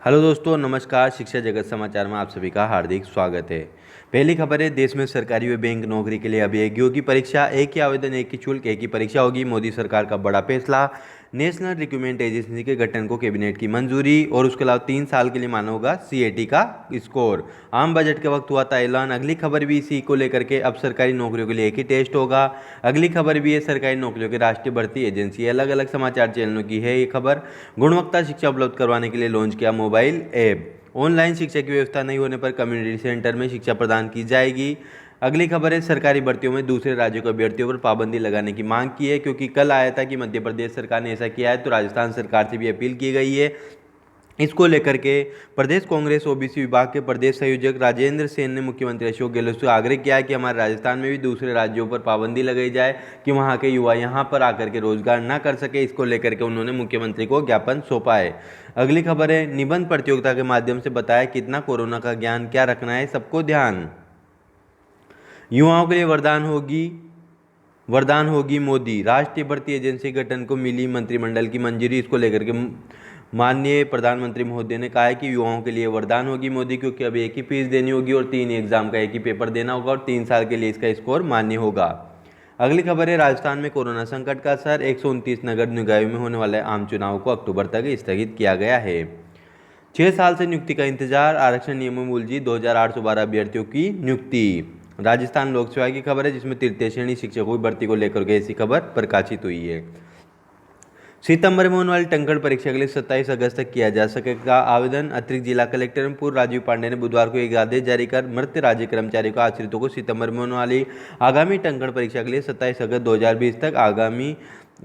Hello दोस्तों, नमस्कार। शिक्षा जगत समाचार में आप सभी का हार्दिक स्वागत है। पहली खबर है, देश में सरकारी व बैंक नौकरी के लिए अभ्यर्थियों की परीक्षा, एक ही आवेदन, एक ही शुल्क, एक ही परीक्षा होगी। मोदी सरकार का बड़ा फैसला। नेशनल रिक्रूटमेंट एजेंसी के गठन को कैबिनेट की मंजूरी और उसके अलावा 3 साल के लिए माना होगा सीएटी का स्कोर। आम बजट के वक्त हुआ था ऐलान। अगली खबर भी इसी को लेकर के, अब सरकारी नौकरियों के लिए एक ही टेस्ट होगा। अगली खबर भी है, सरकारी नौकरियों की राष्ट्रीय भर्ती एजेंसी, अलग अलग समाचार चैनलों की है ये खबर। गुणवत्ता शिक्षा उपलब्ध करवाने के लिए लॉन्च किया मोबाइल ऐप। ऑनलाइन शिक्षा की व्यवस्था नहीं होने पर कम्युनिटी सेंटर में शिक्षा प्रदान की जाएगी। अगली खबर है, सरकारी भर्तियों में दूसरे राज्यों के अभ्यर्थियों पर पाबंदी लगाने की मांग की है, क्योंकि कल आया था कि मध्य प्रदेश सरकार ने ऐसा किया है, तो राजस्थान सरकार से भी अपील की गई है। इसको लेकर के प्रदेश कांग्रेस ओबीसी विभाग के प्रदेश संयोजक राजेंद्र सेन ने मुख्यमंत्री अशोक गहलोत से आग्रह किया है कि हमारे राजस्थान में भी दूसरे राज्यों पर पाबंदी लगाई जाए कि वहां के युवा यहां पर आकर के रोजगार ना कर सके। इसको लेकर के उन्होंने मुख्यमंत्री को ज्ञापन सौंपा है। अगली खबर है, निबंध प्रतियोगिता के माध्यम से बताया कितना कोरोना का ज्ञान क्या रखना है सबको ध्यान। युवाओं के लिए वरदान होगी मोदी। राष्ट्रीय भर्ती एजेंसी गठन को मिली मंत्रिमंडल की मंजूरी। इसको लेकर के माननीय प्रधानमंत्री महोदय ने कहा है कि युवाओं के लिए वरदान होगी मोदी, क्योंकि अब एक ही फीस देनी होगी और 3 एग्जाम का एक ही पेपर देना होगा और 3 साल के लिए इसका स्कोर मान्य होगा। अगली खबर है, राजस्थान में कोरोना संकट का असर। 129 नगर निकायों में होने वाले आम चुनाव को अक्टूबर तक स्थगित किया गया है। 6 साल से नियुक्ति का इंतजार, आरक्षण नियमों में उलझी 2812 अभ्यर्थियों की नियुक्ति। राजस्थान लोक सेवा की खबर है, जिसमें तृतीय श्रेणी शिक्षकों की भर्ती को लेकर के ऐसी खबर प्रकाशित हुई है। सितंबर में होने वाली टंकण परीक्षा के लिए 27 अगस्त तक किया जा सकेगा आवेदन। अतिरिक्त जिला कलेक्टर एवं पूर्व राजीव पांडे ने बुधवार को एक आदेश जारी कर मृत राज्य कर्मचारियों को आश्रितों को सितंबर में होने वाली आगामी टंकण परीक्षा के लिए 27 अगस्त 2020 तक आगामी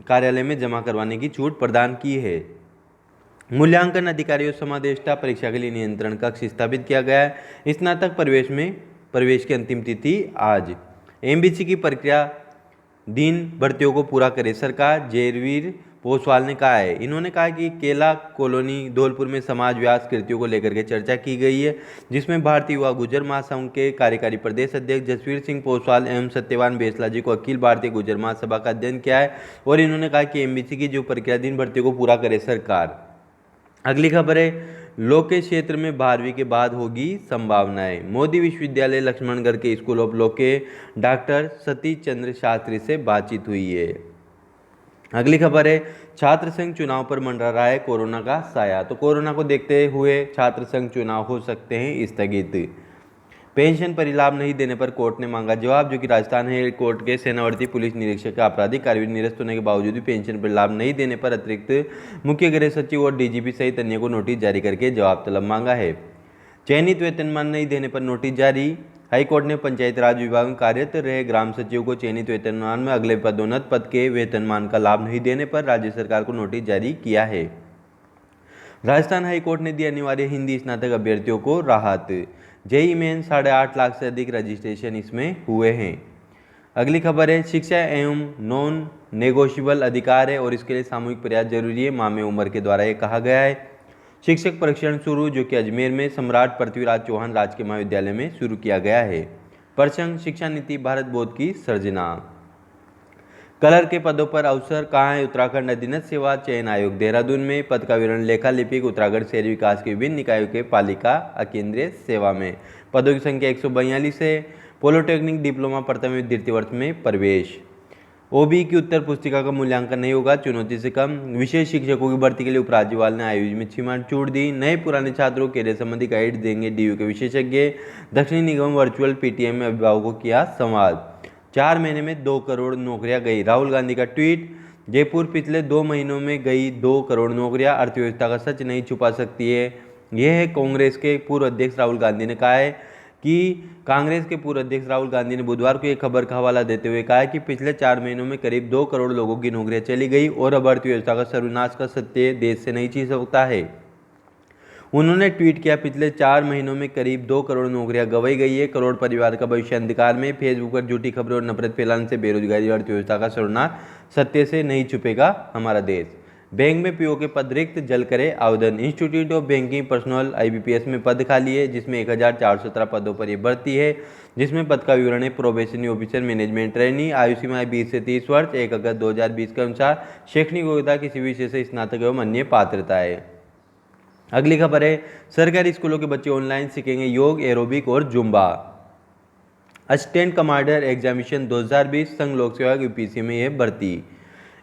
कार्यालय में जमा करवाने की छूट प्रदान की है। मूल्यांकन अधिकारियों समादेष्टा परीक्षा के लिए नियंत्रण कक्ष स्थापित किया गया है। स्नातक प्रवेश की अंतिम तिथि आज। एमबीसी की प्रक्रिया दिन भर्तियों को पूरा करे सरकार, जयवीर पोसवाल ने कहा है। इन्होंने कहा कि केला कॉलोनी धौलपुर में समाज व्यास कृतियों को लेकर के चर्चा की गई है, जिसमें भारतीय युवा गुर्जर महासंघ के कार्यकारी प्रदेश अध्यक्ष जसवीर सिंह पोसवाल एवं सत्यवान बेसला जी को अखिल भारतीय गुर्जर महासभा का अध्ययन किया है और इन्होंने कहा कि एमबीसी की जो प्रक्रिया दिन भर्तियों को पूरा करे सरकार। अगली खबर है, लॉ के क्षेत्र में 12वीं के बाद होगी संभावनाएं। मोदी विश्वविद्यालय लक्ष्मणगढ़ के स्कूल ऑफ लॉ के डॉक्टर सतीश चंद्र शास्त्री से बातचीत हुई है। अगली खबर है, छात्र संघ चुनाव पर मंडरा रहा है कोरोना का साया। तो कोरोना को देखते हुए छात्र संघ चुनाव हो सकते हैं स्थगित। पेंशन पर लाभ नहीं देने पर कोर्ट ने मांगा जवाब, जो कि राजस्थान हाई कोर्ट के सेनावर्ती पुलिस निरीक्षक का आपराधिक कार्यवाही निरस्त होने के बावजूद भी पेंशन पर लाभ नहीं देने पर अतिरिक्त मुख्य गृह सचिव और डीजीपी सहित अन्य को नोटिस जारी करके जवाब तलब मांगा है। चयनित वेतनमान नहीं देने पर नोटिस जारी। हाईकोर्ट ने पंचायत राज विभाग में कार्यरत रहे ग्राम सचिव को चयनित वेतनमान में अगले पदोन्नत पद के वेतनमान का लाभ नहीं देने पर राज्य सरकार को नोटिस जारी किया है। राजस्थान हाईकोर्ट ने दी अनिवार्य हिंदी स्नातक अभ्यर्थियों को राहत। जेईई मेन 8.5 लाख से अधिक रजिस्ट्रेशन इसमें हुए हैं। अगली खबर है, शिक्षा एवं नॉन नेगोशिएबल अधिकार है और इसके लिए सामूहिक प्रयास जरूरी है। मामे उमर के द्वारा ये कहा गया है। शिक्षक प्रशिक्षण शुरू, जो कि अजमेर में सम्राट पृथ्वीराज चौहान राजकीय महाविद्यालय में शुरू किया गया है। प्रसंग शिक्षा नीति भारत बोध की सर्जना। कलर के पदों पर अवसर कहाँ है, उत्तराखंड अधीनस्थ सेवा चयन आयोग देहरादून में। पद का विवरण लेखा लिपिक उत्तराखंड शहरी विकास के विभिन्न निकायों के पालिका अकेंद्रीय सेवा में। पदों की संख्या 142 है। पॉलिटेक्निक डिप्लोमा प्रथम एवं द्वितीय वर्ष में प्रवेश। ओबी की उत्तर पुस्तिका का मूल्यांकन नहीं होगा, चुनौती से कम। विशेष शिक्षकों की भर्ती के लिए उपराज्यपाल ने आयुष में छूट दी। नए पुराने छात्रों को कैरियर संबंधी गाइड देंगे डीयू के विशेषज्ञ। दक्षिणी निगम वर्चुअल पीटीएम में अभिभावकों को किया संवाद। 4 महीने में 2 करोड़ नौकरियां गई, राहुल गांधी का ट्वीट। जयपुर पिछले 2 महीनों में गई 2 करोड़ नौकरियां, अर्थव्यवस्था का सच नहीं छुपा सकती है। यह है कांग्रेस के पूर्व अध्यक्ष राहुल गांधी ने कहा है कि कांग्रेस के पूर्व अध्यक्ष राहुल गांधी ने बुधवार को एक खबर का हवाला देते हुए कहा कि पिछले 4 महीनों में करीब 2 करोड़ लोगों की नौकरियां चली गई और अब अर्थव्यवस्था का सर्वनाश का सत्य देश से नहीं छिप सकता है। उन्होंने ट्वीट किया, पिछले 4 महीनों में करीब 2 करोड़ नौकरियां गंवाई गई है। करोड़ परिवार का भविष्य अंधकार में। फेसबुक पर झूठी खबरें और नफरत फैलाने से बेरोजगारी और अर्थव्यवस्था का सर्वनाश सत्य से नहीं छुपेगा हमारा देश। बैंक में पीओ के पद रिक्त, जल करे आवेदन। Institute of banking personal IBPS में पद खाली है, जिसमें 1417 पदों पर यह भर्ती है, जिसमें पद का विवरण है प्रोबेशनरी ऑफिसर मैनेजमेंट ट्रेनी। आयु सीमा 20 से 30 वर्ष। 1 अगस्त 2020 के अनुसार शैक्षणिक योग्यता किसी विषय से स्नातक एवं अन्य पात्रता है। अगली खबर है, सरकारी स्कूलों के बच्चे ऑनलाइन सीखेंगे योग, एरोबिक और जुम्बा। असिस्टेंट कमांडर एग्जामिनेशन 2020 संघ लोक सेवा यूपीएससी में यह भर्ती।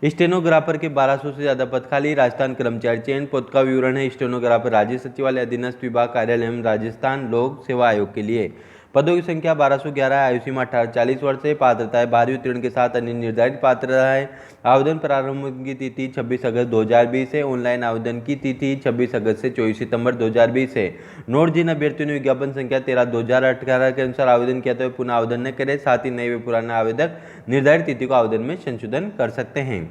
स्टेनोग्राफर के 1200 से ज़्यादा पद खाली, राजस्थान कर्मचारी चयन। पद का विवरण है, स्टेनोग्राफर राज्य सचिवालय अधीनस्थ विभाग कार्यालय एवं राजस्थान लोक सेवा आयोग के लिए। पदों की संख्या 1211, आयु सीमा 18-40 वर्ष है। पात्रता है 12वीं उत्तीर्ण के साथ अन्य निर्धारित पात्रता है। आवेदन प्रारंभ की तिथि 26 अगस्त 2020 है। ऑनलाइन आवेदन की तिथि 26 अगस्त से 24 सितंबर 2020 है। नोट जिन अभ्यर्थियों ने विज्ञापन संख्या 13/2018 के अनुसार आवेदन किया तो पुनः आवेदन न करें, साथ ही नए व पुराने आवेदक निर्धारित तिथि को आवेदन में संशोधन कर सकते हैं।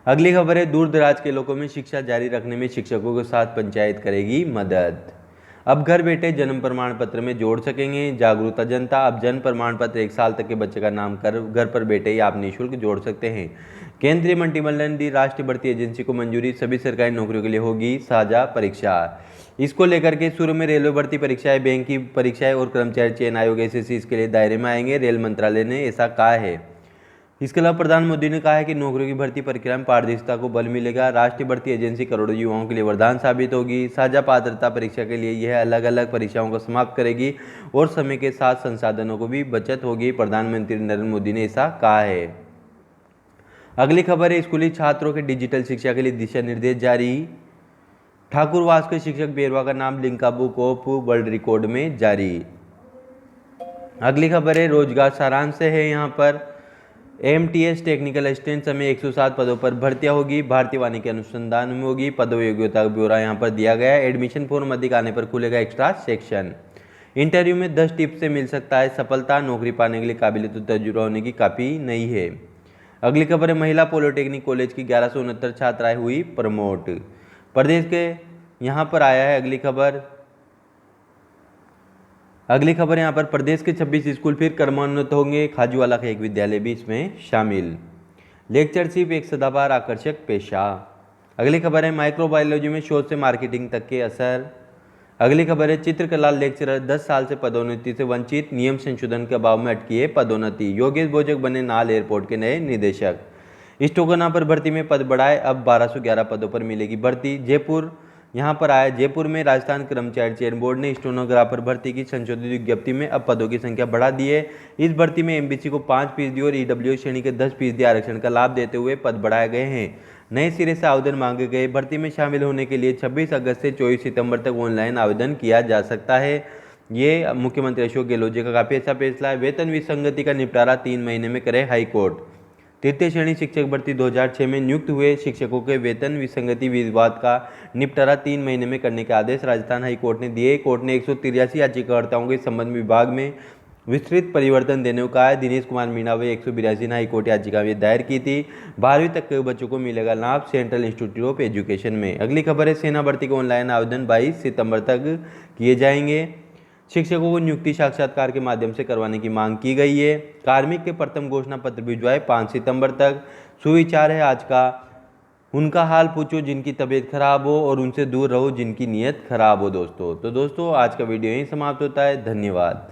अगली खबर है, दूर दराज के इलाकों में शिक्षा जारी रखने में शिक्षकों के साथ पंचायत करेगी मदद। अब घर बैठे जन्म प्रमाण पत्र में जोड़ सकेंगे जागरूकता जनता। अब जन्म प्रमाण पत्र 1 साल तक के बच्चे का नाम कर घर पर बैठे ही आप निःशुल्क जोड़ सकते हैं। केंद्रीय मंत्रिमंडल ने दी राष्ट्रीय भर्ती एजेंसी को मंजूरी, सभी सरकारी नौकरियों के लिए होगी साझा परीक्षा। इसको लेकर के शुरू में रेलवे भर्ती परीक्षाएं, बैंक की परीक्षाएं और कर्मचारी चयन आयोग एसएससी इसके लिए दायरे में आएंगे, रेल मंत्रालय ने ऐसा कहा है। इसके अलावा प्रधानमंत्री मोदी ने कहा है कि नौकरियों की भर्ती प्रक्रिया में पारदर्शिता को बल मिलेगा। राष्ट्रीय भर्ती एजेंसी करोड़ों युवाओं के लिए वरदान साबित होगी। साझा पात्रता परीक्षा के लिए यह अलग अलग परीक्षाओं को समाप्त करेगी और समय के साथ संसाधनों को भी बचत होगी। प्रधानमंत्री नरेंद्र मोदी ने ऐसा कहा है। अगली खबर है, स्कूली छात्रों के डिजिटल शिक्षा के लिए दिशा निर्देश जारी। ठाकुरवास के शिक्षक बेरवा का नाम लिंका बुक ऑफ वर्ल्ड रिकॉर्ड में जारी। अगली खबर है, रोजगार सारांश से है। यहाँ पर एमटीएस टेक्निकल असिस्टेंट समय 107 पदों पर भर्तियां होगी। भारतीय वानिकी अनुसंधान में होगी। पद व योग्यता का ब्यौरा यहाँ पर दिया गया है। एडमिशन फॉर्म अधिक आने पर खुलेगा एक्स्ट्रा सेक्शन। इंटरव्यू में 10 टिप्स से मिल सकता है सफलता। नौकरी पाने के लिए काबिलियत और तजुर्बा होने की काफ़ी नहीं है। अगली खबर है, महिला पॉलिटेक्निक कॉलेज की 1169 छात्राएं हुई प्रमोट। प्रदेश के यहाँ पर आया है अगली खबर यहाँ पर प्रदेश के 26 स्कूल फिर क्रमोन्नत होंगे। खाजूवाला का एक विद्यालय भी इसमें शामिल। लेक्चरशिप एक सदाबहार आकर्षक पेशा। अगली खबर है, माइक्रोबायोलॉजी में शोध से मार्केटिंग तक के असर। अगली खबर है, चित्रकला लेक्चरर 10 साल से पदोन्नति से वंचित, नियम संशोधन के अभाव में अटकी है पदोन्नति। योगेश भोजक बने नाल एयरपोर्ट के नए निदेशक। स्टोकना पर भर्ती में पद बढ़ाए, अब 1211 पदों पर मिलेगी भर्ती। जयपुर यहाँ पर आया, जयपुर में राजस्थान कर्मचारी चयन बोर्ड ने स्टेनोग्राफर भर्ती की संशोधित विज्ञप्ति में अब पदों की संख्या बढ़ा दी है। इस भर्ती में एमबीसी को 5% और ईडब्ल्यू श्रेणी के 10% आरक्षण का लाभ देते हुए पद बढ़ाए गए हैं। नए सिरे से आवेदन मांगे गए। भर्ती में शामिल होने के लिए 26 अगस्त से 24 सितंबर तक ऑनलाइन आवेदन किया जा सकता है। ये मुख्यमंत्री अशोक गहलोत जी का काफ़ी अच्छा फैसला है। वेतन विसंगति का निपटारा 3 महीने में करे हाईकोर्ट। तृतीय श्रेणी शिक्षक भर्ती 2006 में नियुक्त हुए शिक्षकों के वेतन विसंगति विवाद का निपटारा 3 महीने में करने के आदेश राजस्थान हाईकोर्ट ने दिए। कोर्ट ने 183 याचिकाकर्ताओं के संबंध में विभाग में विस्तृत परिवर्तन देने को कहा है। दिनेश कुमार मीणा व 182 ने हाईकोर्ट याचिका में दायर की थी। 12वीं तक के बच्चों को मिलेगा लाभ सेंट्रल इंस्टीट्यूट ऑफ एजुकेशन में। अगली खबर है, सेना भर्ती के ऑनलाइन आवेदन 22 सितंबर तक किए जाएंगे। शिक्षकों को नियुक्ति साक्षात्कार के माध्यम से करवाने की मांग की गई है। कार्मिक के प्रथम घोषणा पत्र भिजवाए 5 सितंबर तक। सुविचार है आज का, उनका हाल पूछो जिनकी तबीयत खराब हो और उनसे दूर रहो जिनकी नीयत खराब हो। दोस्तों आज का वीडियो यहीं समाप्त होता है। धन्यवाद।